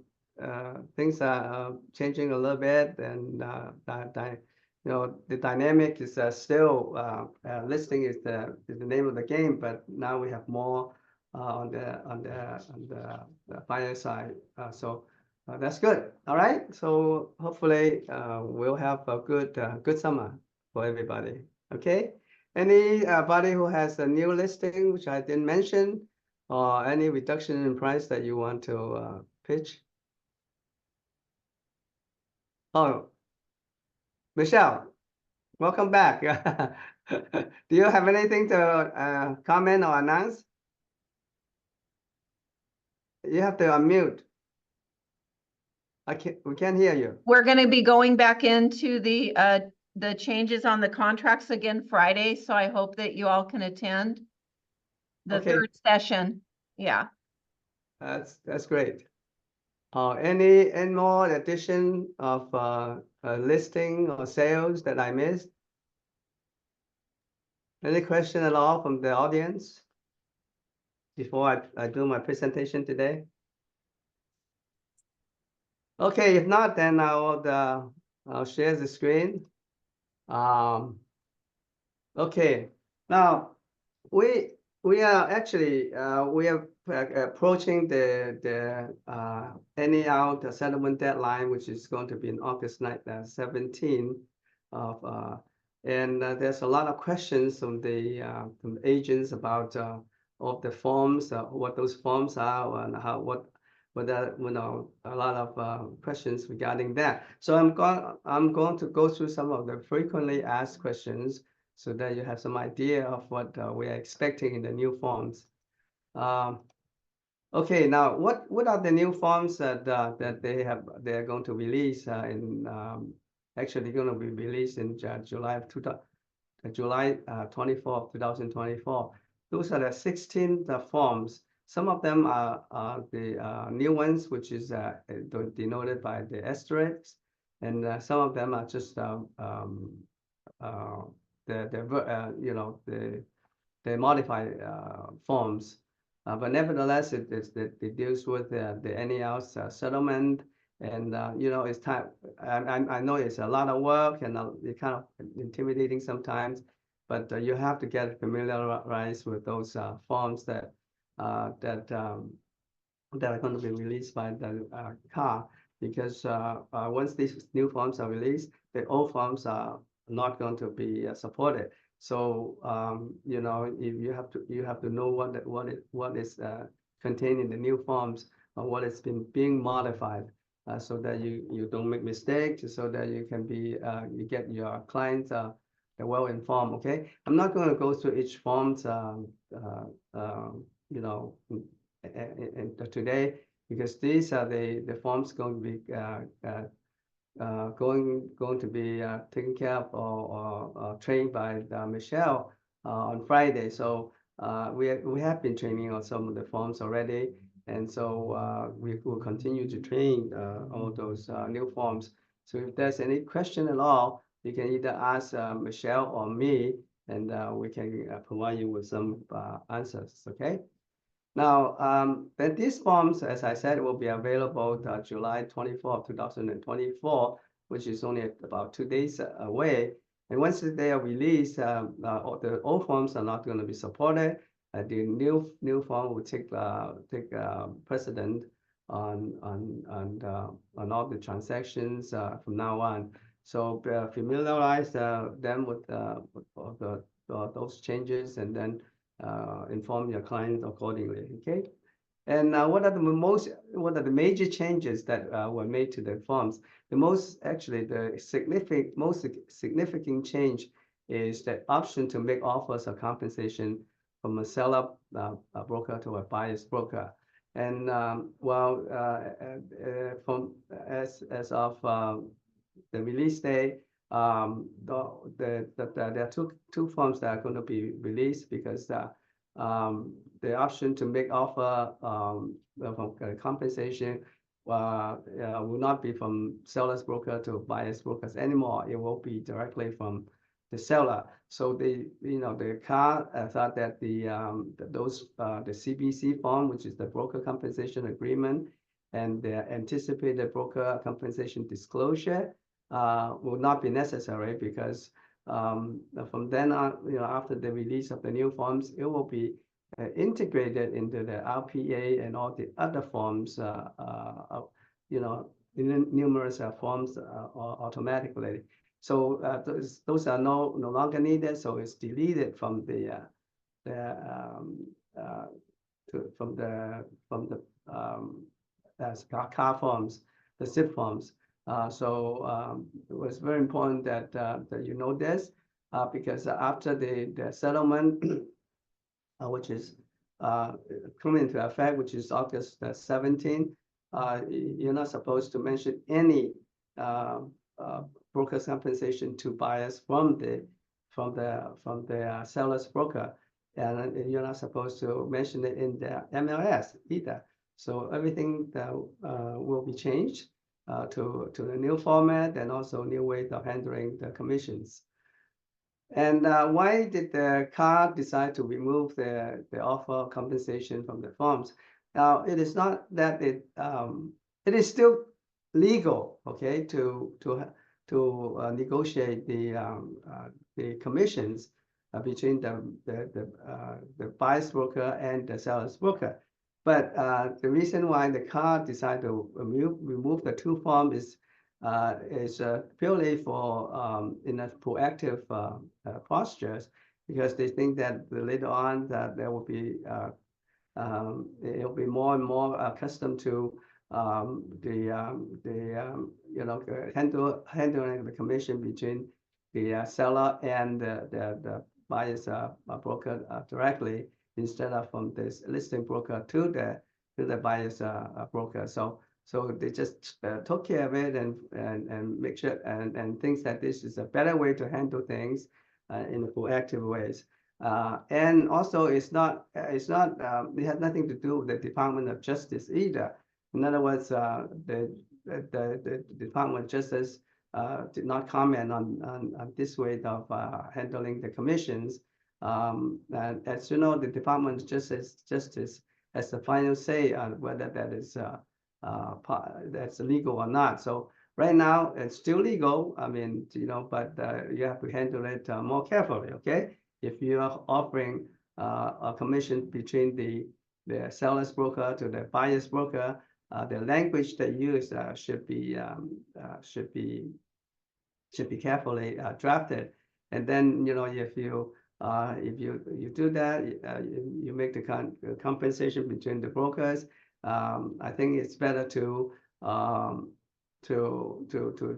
things are changing a little bit, and you know, the dynamic is still listing is the name of the game, but now we have more on the buyer side. So that's good. All right. So hopefully we'll have a good summer for everybody. Okay. Anybody who has a new listing, which I didn't mention, or any reduction in price that you want to pitch? Oh, Michelle, welcome back. Do you have anything to comment or announce? You have to unmute. We can't hear you. We're gonna be going back into the changes on the contracts again Friday, so I hope that you all can attend. The Okay. third session, yeah. That's great. Any more addition of listing or sales that I missed? Any question at all from the audience before I do my presentation today? Okay, if not, then I'll share the screen. Okay, now we are actually we are approaching the any out the settlement deadline, which is going to be in August 17 of and there's a lot of questions from the agents about all the forms, what those forms are, and how what a lot of questions regarding that. So I'm going to go through some of the frequently asked questions so that you have some idea of what we are expecting in the new forms. Okay, now what are the new forms that they're going to release actually going to be released in July 24th, 2024. Those are the 16 forms. Some of them are the new ones, which is denoted by the asterisks, and some of them are just the modified forms, but nevertheless it deals with the NEL settlement, and it's time. I know it's a lot of work and it's kind of intimidating sometimes, but you have to get familiarized with those forms that are going to be released by the CAR, because once these new forms are released, the old forms are not going to be supported. So if you have to know what is contained in the new forms, or what has been being modified, so that you don't make mistakes, so that you can be you get your clients well informed. Okay, I'm not going to go through each forms today, because these are the forms going to be going to be taken care of or trained by Michelle on Friday. So we have been training on some of the forms already, and so we will continue to train all those new forms. So if there's any question at all, you can either ask Michelle or me, and we can provide you with some answers. Okay. Now, then these forms, as I said, will be available July 24th, 2024, which is only about 2 days away. And once they are released, the old forms are not going to be supported. The new form will take precedent on all the transactions from now on. So familiarize them with those changes, and then inform your client accordingly. Okay. And what are the major changes that were made to the forms? The most significant change is the option to make offers of compensation from a seller broker to a buyer's broker. And from as of the release day, there are two forms that are going to be released, because the option to make offer from compensation will not be from seller's broker to buyer's brokers anymore. It will be directly from the seller. So the CAR thought that the CBC form, which is the broker compensation agreement, and the anticipated broker compensation disclosure will not be necessary, because from then on, after the release of the new forms, it will be integrated into the RPA and all the other forms, numerous forms automatically. So those are no longer needed. So it's deleted from the from the car forms, the SIP forms. It was very important that you know this, because after the settlement, which is coming into effect, which is August 17th, you're not supposed to mention any broker's compensation to buyers from the seller's broker, and you're not supposed to mention it in the MLS either. So everything that will be changed to the new format and also new way of handling the commissions. And why did the CAR decide to remove the offer compensation from the forms? Now, it is not that it is still legal, okay, to negotiate the commissions between the buyer's broker and the seller's broker. But the reason why the CAR decided to remove the two forms is purely for in a proactive postures, because they think that later on that there will be it will be more and more accustomed to handling the commission between the seller and the buyer's broker directly, instead of from this listing broker to the buyer's broker. So they just took care of it and make sure and thinks that this is a better way to handle things in a proactive ways. And also it has nothing to do with the Department of Justice either. In other words, the Department of Justice did not comment on this way of handling the commissions. And as you know, the Department of Justice has the final say on whether that is that's legal or not. So right now it's still legal. I mean, but you have to handle it more carefully. Okay, if you are offering a commission between the seller's broker to the buyer's broker, the language they use should be carefully drafted. And then if you do that, you make the compensation between the brokers. I think it's better to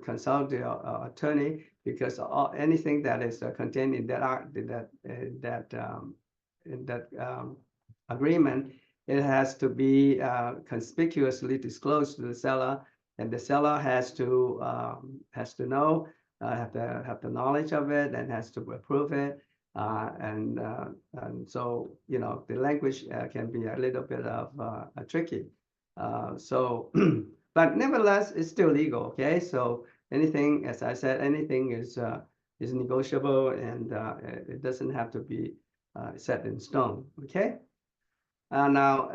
consult the attorney, because anything that is contained in that agreement, it has to be conspicuously disclosed to the seller, and the seller has to know, have the knowledge of it, and has to approve it. And so the language can be a little bit of tricky. But nevertheless, it's still legal. Okay, so anything, as I said, anything is negotiable, and it doesn't have to be set in stone. Okay. Now,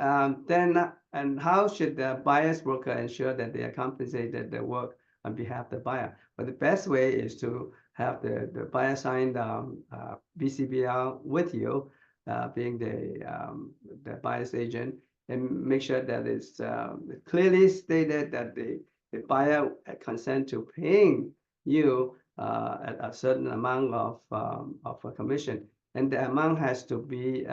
and how should the buyer's broker ensure that they are compensated their work on behalf of the buyer? But the best way is to have the buyer sign BCBR with you, being the buyer's agent, and make sure that it's clearly stated that the buyer consent to paying you a certain amount of a commission. And the amount has to be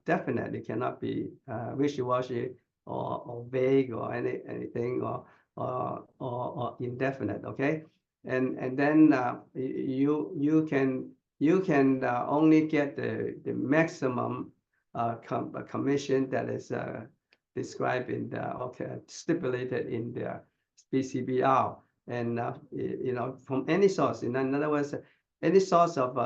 definite. It cannot be wishy-washy or vague or anything or indefinite. Okay, and then you can only get the maximum commission that is described in the stipulated in the BCBR, and from any source. In other words, any source of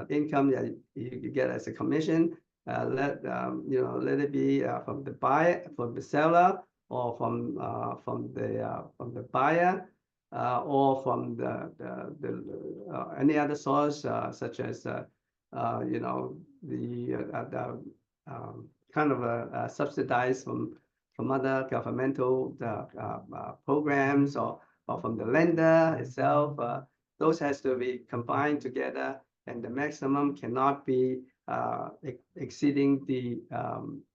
income that you get as a commission, let it be from the buyer, from the seller, or from the buyer, or from the any other source, such as kind of subsidized from other governmental programs, or from the lender itself. Those has to be combined together, and the maximum cannot be exceeding the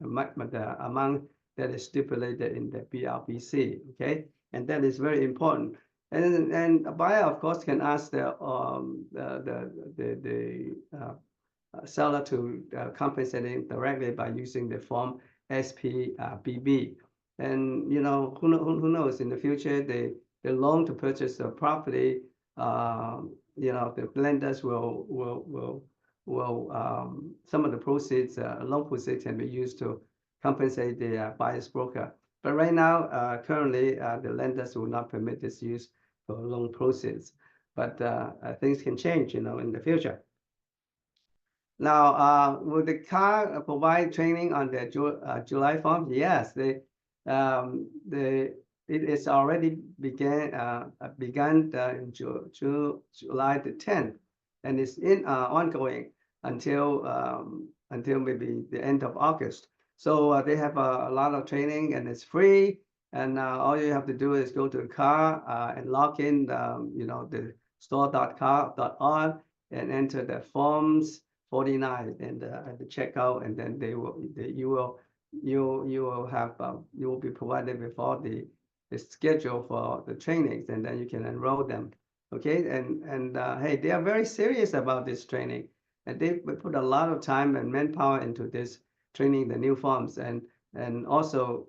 amount that is stipulated in the BRBC. Okay, and that is very important. And a buyer, of course, can ask the seller to compensate him directly by using the form SPBB. And who knows, in the future, the loan to purchase the property, the lenders will some of the proceeds, loan proceeds can be used to compensate the buyer's broker. But right now, currently, the lenders will not permit this use for loan proceeds. But things can change, in the future. Now, will the car provide training on the July form? Yes, it is already begun in July the 10th, and it's ongoing until maybe the end of August. So they have a lot of training, and it's free. And all you have to do is go to the car and log in, the store.car.on and enter the forms 49 and at the checkout, and then you will be provided with all the schedule for the trainings, and then you can enroll them. Okay, and hey, they are very serious about this training, and they put a lot of time and manpower into this training, the new forms, and also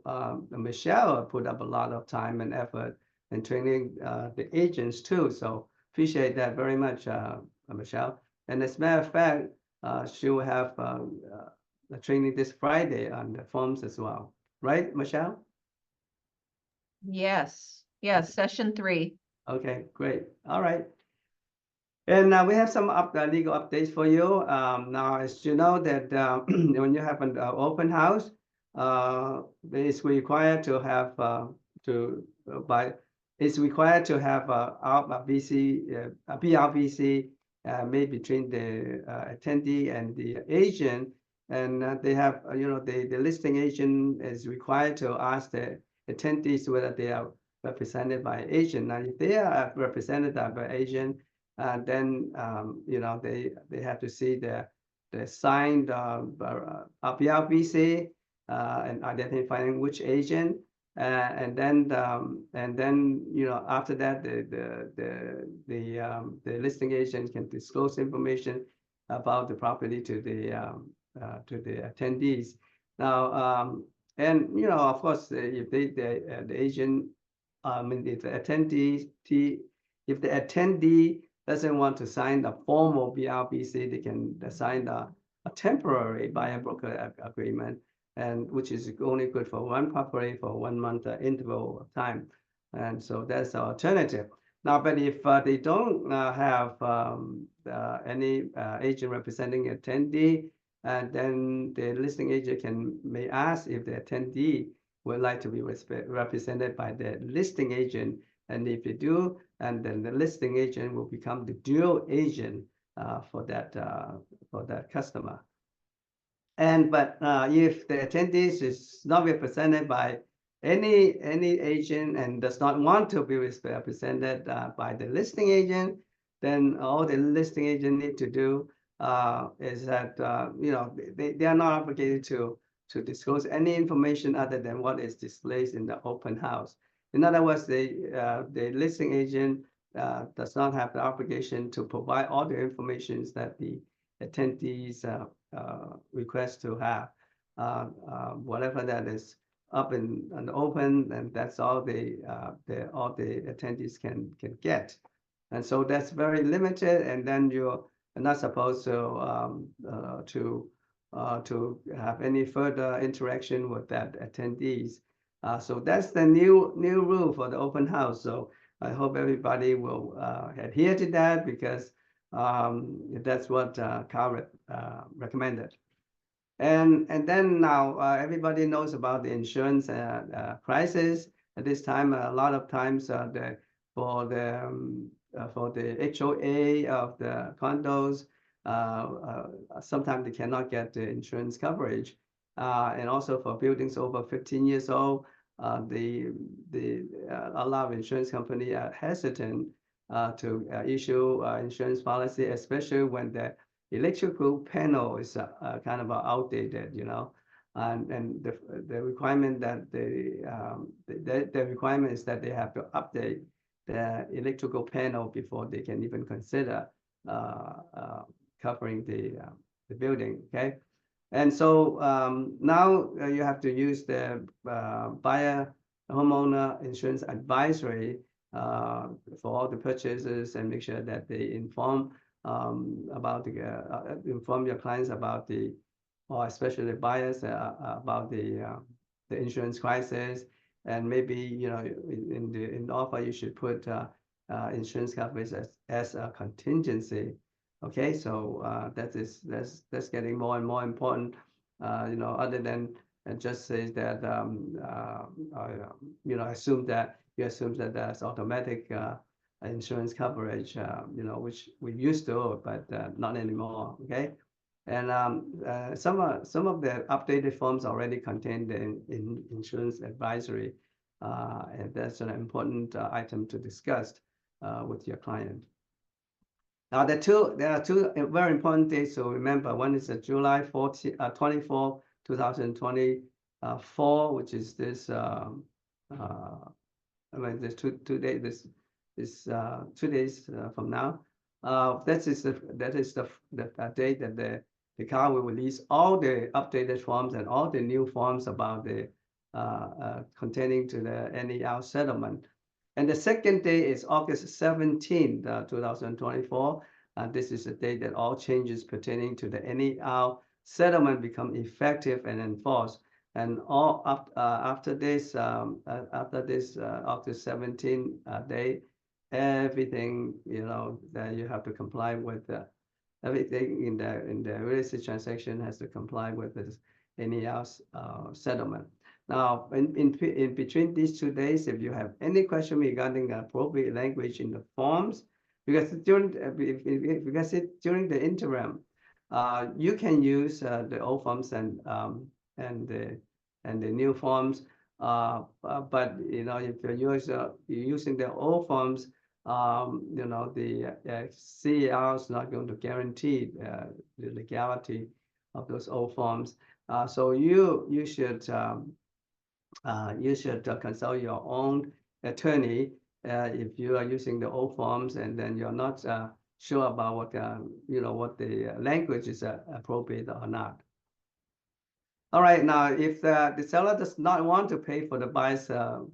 Michelle put up a lot of time and effort in training the agents too. So appreciate that very much, Michelle. And as a matter of fact, she will have a training this Friday on the forms as well, right, Michelle? Yes, yes, session 3. Okay, great. All right. And we have some legal updates for you. Now, as you know that when you have an open house, it's required to have it's required to have a BRBC made between the attendee and the agent, and they have the listing agent is required to ask the attendees whether they are represented by agent. Now, if they are represented by agent, then they have to see the signed BRBC and identifying which agent, and then after that the listing agent can disclose information about the property to the attendees. Now, and of course, if the agent, if the attendee doesn't want to sign a formal BRBC, they can sign a temporary buyer broker agreement, and which is only good for one property for 1 month interval of time. And so that's the alternative. Now, but if they don't have any agent representing attendee, then the listing agent may ask if the attendee would like to be represented by the listing agent. And if they do, and then the listing agent will become the dual agent for that customer. But if the attendees is not represented by any agent and does not want to be represented by the listing agent, then all the listing agent need to do is that they are not obligated to disclose any information other than what is displayed in the open house. In other words, the listing agent does not have the obligation to provide all the information that the attendees request to have. Whatever that is up in the open, and that's all the attendees can get. And so that's very limited, and then you're not supposed to have any further interaction with that attendees. So that's the new rule for the open house. So I hope everybody will adhere to that, because that's what CAR recommended. And then now everybody knows about the insurance crisis. At this time, a lot of times for the HOA of the condos, sometimes they cannot get the insurance coverage. And also for buildings over 15 years old, a lot of insurance companies are hesitant to issue insurance policy, especially when the electrical panel is kind of outdated, and the requirement that the requirement is that they have to update the electrical panel before they can even consider covering the building. Okay, And so now you have to use the buyer homeowner insurance advisory for all the purchases and make sure that they inform about the inform your clients about the, or especially buyers about the insurance crisis. And maybe, you know, in the offer you should put insurance coverage as a contingency. Okay, so that's getting more and more important. You know, other than just say that you know, assume that there's automatic insurance coverage, you know, which we used to, but not anymore. Okay, and some of the updated forms already contained in insurance advisory, and that's an important item to discuss with your client. Now, there are two very important dates to remember. One is July 24, 2024, which is this. I mean, there's two days. This 2 days from now. That is the date that the car will release all the updated forms and all the new forms about the containing to the NER settlement. And the second day is August 17, 2024. This is the date that all changes pertaining to the NER settlement become effective and enforced. And all after this August 17 day, everything, you know, that you have to comply with. Everything in the real estate transaction has to comply with this NER settlement. Now, in between these 2 days, if you have any question regarding appropriate language in the forms, because during the interim, you can use the old forms and the new forms. But you know, if you're using the old forms, you know, the CER is not going to guarantee the legality of those old forms. So you should consult your own attorney if you are using the old forms and then you're not sure about what you know, what the language is appropriate or not. All right, now if the seller does not want to pay for the buyer's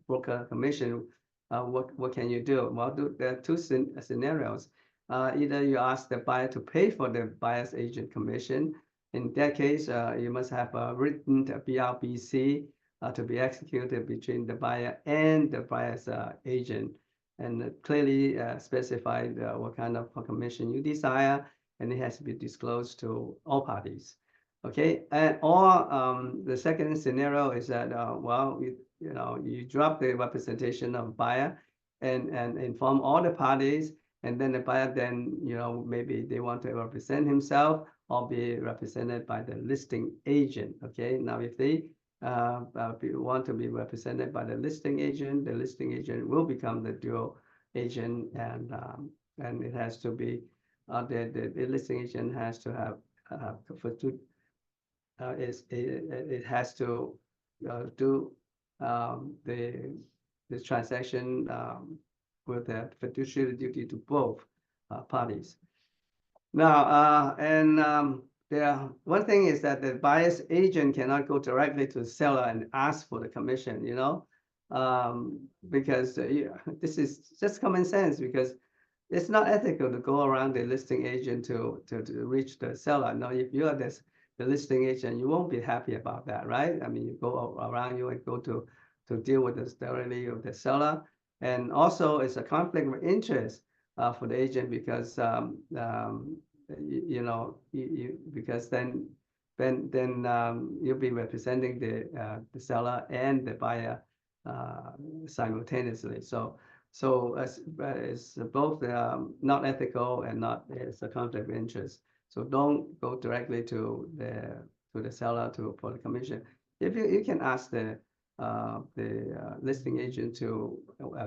broker commission, what can you do? Well, there are two scenarios. Either you ask the buyer to pay for the buyer's agent commission. In that case, you must have a written BRBC to be executed between the buyer and the buyer's agent, and clearly specify what kind of commission you desire, and it has to be disclosed to all parties. Okay, and or the second scenario is that well, you know, you drop the representation of buyer and inform all the parties, and then the buyer then, you know, maybe they want to represent himself or be represented by the listing agent. Okay, now if they want to be represented by the listing agent will become the dual agent, and it has to be the listing agent has to have it has to do the transaction with a fiduciary duty to both parties. Now, one thing is that the buyer's agent cannot go directly to the seller and ask for the commission, you know, because this is just common sense, because it's not ethical to go around the listing agent to reach the seller. Now, if you are the listing agent, you won't be happy about that, right? I mean, you go around you and go to deal with the directly with the seller, and also it's a conflict of interest for the agent, because you know, because then you'll be representing the seller and the buyer simultaneously. So it's both not ethical and it's a conflict of interest. So don't go directly to the seller for the commission. If you can ask the listing agent to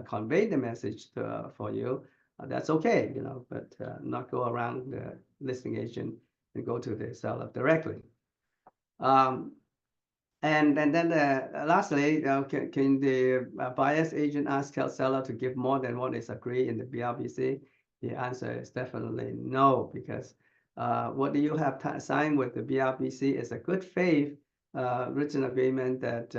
convey the message for you, that's okay, you know, but not go around the listing agent and go to the seller directly. And then lastly, can the buyer's agent ask the seller to give more than what is agreed in the BRBC? The answer is definitely no, because what do you have signed with the BRPC is a good faith written agreement that's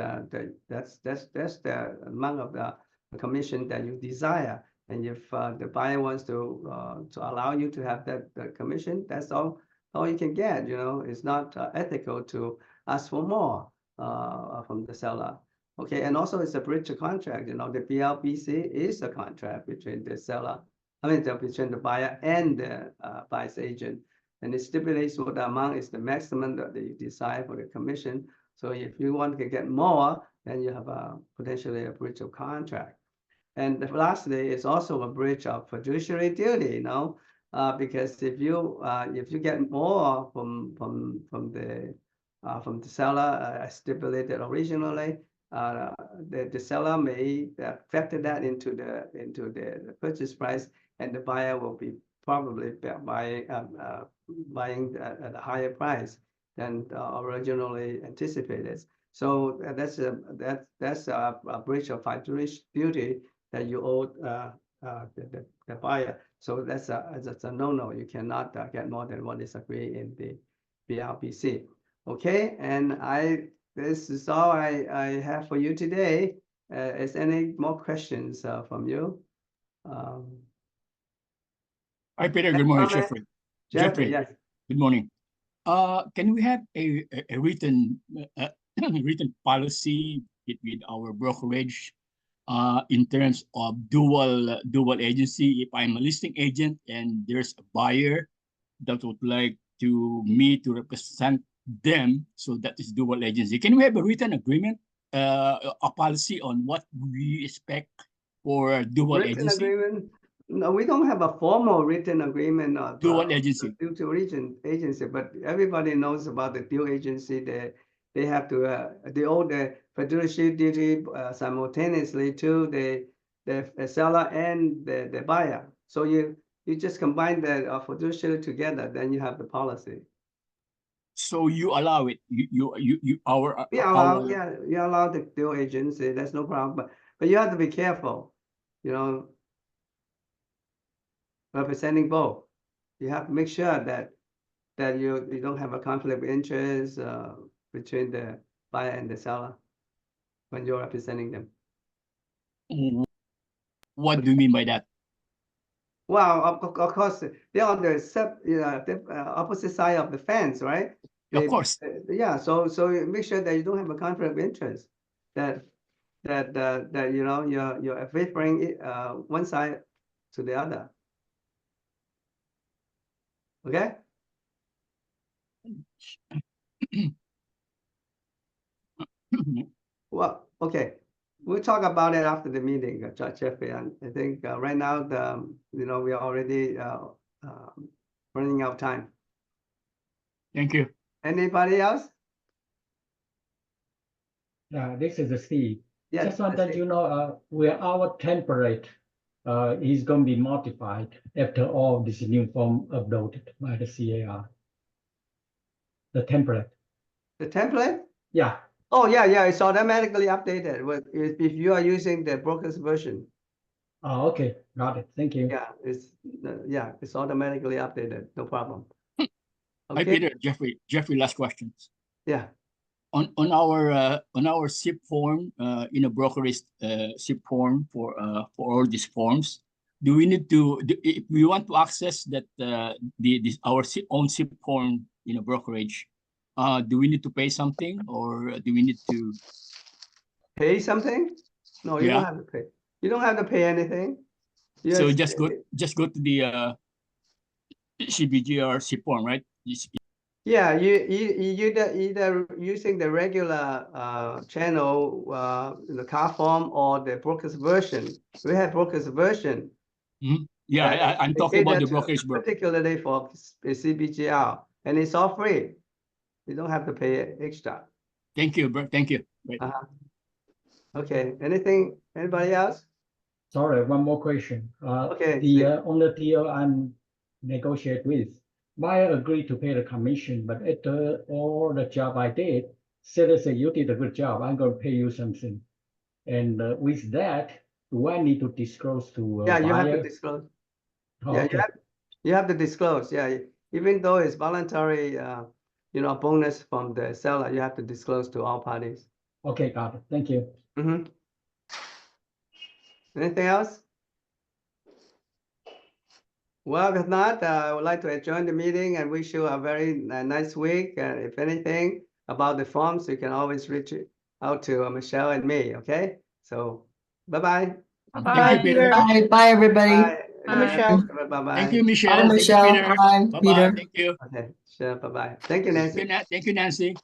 the amount of the commission that you desire. And if the buyer wants to allow you to have that commission, that's all you can get. You know, it's not ethical to ask for more from the seller. Okay, and also it's a breach of contract. You know, the BLBC is a contract between the seller, between the buyer and the buyer's agent, and it stipulates what the amount is the maximum that you decide for the commission. So if you want to get more, then you have potentially a breach of contract. And lastly, it's also a breach of fiduciary duty, you know, because if you get more from the seller stipulated originally, the seller may factor that into the purchase price, and the buyer will be probably buying at a higher price than originally anticipated. So that's a breach of fiduciary duty that you owe the buyer. So that's a no-no. You cannot get more than what is agreed in the BRPC. Okay, and this is all I have for you today. Is any more questions from you? Hi, Peter. Good morning, Jeffrey. Jeffrey, yes. Good morning. Can we have a written written policy with our brokerage in terms of dual agency? If I'm a listing agent and there's a buyer that would like me to represent them, so that is dual agency. Can we have a written agreement, a policy on what we expect for dual Written agency? agreement? No, we don't have a formal written agreement of Dual agency. Dual agency, but everybody knows about the dual agency. They have to they owe the fiduciary duty simultaneously to the seller and the buyer. So you just combine the fiduciary together, then you have the policy. So you allow it. You you allow the dual agency. That's no problem. But you have to be careful. You know, representing both. You have to make sure that you don't have a conflict of interest between the buyer and the seller when you're representing them. What do you mean by that? Well, of course, they're on the opposite side of the fence, right? Of course. Yeah. So make sure that you don't have a conflict of interest. That you know you're favoring one side to the other. Okay. Well, okay. We'll talk about it after the meeting, Jeffrey. And I think right now we are already running out of time. Thank you. Anybody else? This is Steve. Yes, Just want that you know where our template is going to be modified after all this new form uploaded by the CAR. The template. The template? Yeah. Oh yeah, it's automatically updated if you are using the broker's version. Oh, okay, got it. Thank you. Yeah, it's automatically updated. No problem. Okay. Hi, Peter. Jeffrey, last questions. Yeah. On our SIP form, in a brokerage SIP form for all these forms, do we need to if we want to access that our own SIP form in a brokerage? Do we need to pay something, or do we need to pay something? No, you don't have to pay. You don't have to pay anything. So just go to the CBGR SIP form, right? Yeah, you either using the regular channel, the car form, or the broker's version. We have broker's version. Yeah, I'm talking about the brokerage version. Particularly for CBGR, and it's all free. You don't have to pay extra. Thank you, bro. Thank you. Okay. Anybody else? Sorry, one more question. Okay. On the deal I'm negotiate with, buyer agreed to pay the commission, but after all the job I did, seller said you did a good job. I'm going to pay you something. And with that, do I need to disclose to Yeah, buyer? you have to disclose. Oh, Yeah, okay. you have to disclose. Yeah, even though it's voluntary, you know, bonus from the seller, you have to disclose to all parties. Okay, got it. Thank you. Mm-hmm. Anything else? Well, if not, I would like to adjourn the meeting and wish you a very nice week. And if anything about the forms, you can always reach out to Michelle and me, okay? So, bye-bye. Thank you, Peter. Bye, everybody. Bye. Michelle. Bye-bye. Thank you, Bye, Michelle. Thank you, Michelle. Peter. Bye, Bye-bye. Peter. Thank you. Okay, sure, bye-bye. Thank you, Nancy. Thank you, Nancy.